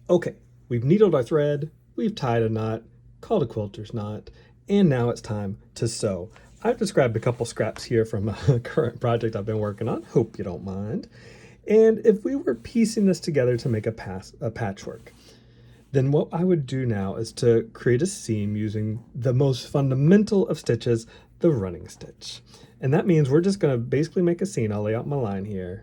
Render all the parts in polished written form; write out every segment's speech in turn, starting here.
Okay, we've needled our thread, we've tied a knot, called a quilter's knot, and now it's time to sew. I've just grabbed a couple scraps here from a current project I've been working on, hope you don't mind. And if we were piecing this together to make a patchwork, then what I would do now is to create a seam using the most fundamental of stitches, the running stitch. And that means we're just gonna basically make a seam. I'll lay out my line here.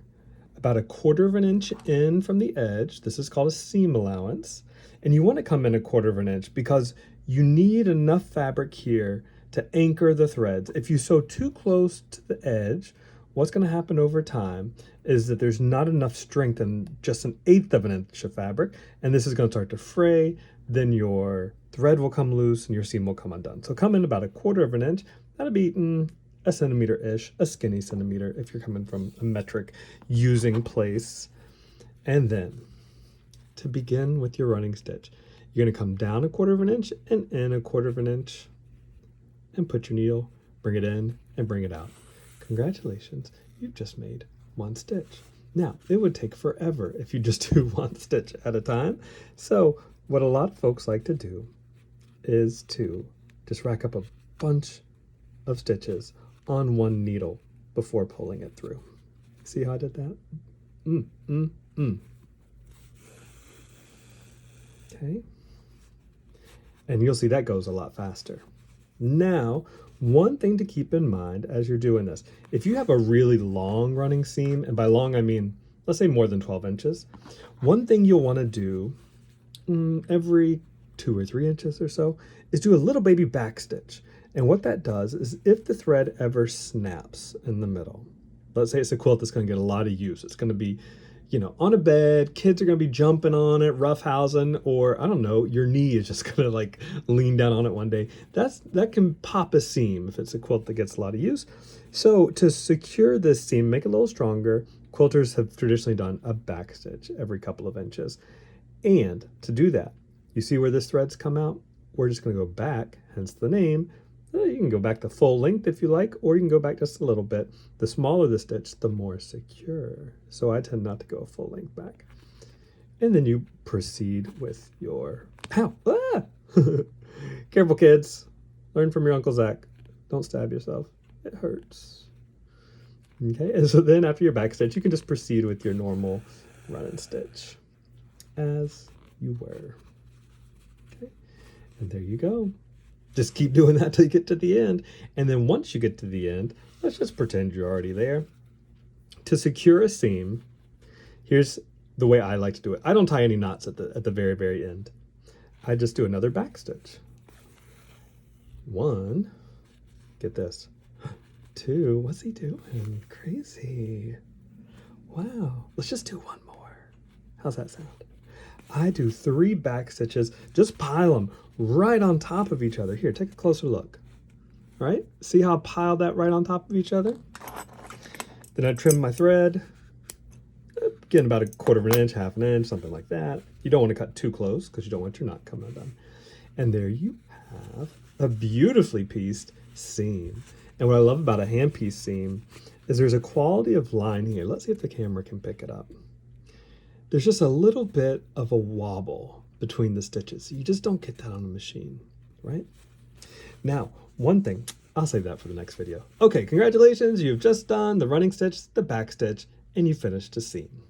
About 1/4 of an inch in from the edge. This is called a seam allowance. And you want to come in 1/4 of an inch because you need enough fabric here to anchor the threads. If you sew too close to the edge, what's going to happen over time is that there's not enough strength in just 1/8 of an inch of fabric, and this is going to start to fray. Then your thread will come loose and your seam will come undone. So come in about 1/4 of an inch. That'll be a centimeter-ish, a skinny centimeter if you're coming from a metric using place. And then to begin with your running stitch, you're going to come down 1/4 of an inch and in 1/4 of an inch and put your needle, bring it in and bring it out. Congratulations, you've just made one stitch. Now, it would take forever if you just do one stitch at a time. So what a lot of folks like to do is to just rack up a bunch of stitches on one needle before pulling it through. See how I did that? Okay. And you'll see that goes a lot faster. Now, one thing to keep in mind as you're doing this, if you have a really long running seam, and by long I mean, let's say more than 12 inches, one thing you'll want to do every 2 or 3 inches or so is do a little baby backstitch. And what that does is if the thread ever snaps in the middle, let's say it's a quilt that's going to get a lot of use. It's going to be, on a bed, kids are going to be jumping on it, roughhousing, or I don't know, your knee is just going to like lean down on it one day. That can pop a seam if it's a quilt that gets a lot of use. So to secure this seam, make it a little stronger, quilters have traditionally done a backstitch every couple of inches. And to do that, you see where this thread's come out? We're just going to go back, hence the name. You can go back to full length if you like, or you can go back just a little bit. The smaller the stitch, the more secure. So I tend not to go full length back. And then you proceed with your, ow, ah! Careful kids, learn from your Uncle Zach. Don't stab yourself, it hurts. Okay, and so then after your back stitch, you can just proceed with your normal run and stitch as you were. Okay, and there you go. Just keep doing that till you get to the end. And then once you get to the end, let's just pretend you're already there. To secure a seam, here's the way I like to do it. I don't tie any knots at the very, very end. I just do another back stitch. 1, get this, 2, what's he doing? Crazy. Wow, let's just do one more. How's that sound? I do 3 back stitches, just pile them right on top of each other. Here, take a closer look. All right, see how I piled that right on top of each other? Then I trim my thread, again about 1/4 of an inch, 1/2 an inch, something like that. You don't want to cut too close because you don't want your knot coming undone. And there you have a beautifully pieced seam. And what I love about a hand piece seam is there's a quality of line here. Let's see if the camera can pick it up. There's just a little bit of a wobble between the stitches. You just don't get that on a machine, right? Now, one thing, I'll save that for the next video. Okay, congratulations, you've just done the running stitch, the back stitch, and you finished a seam.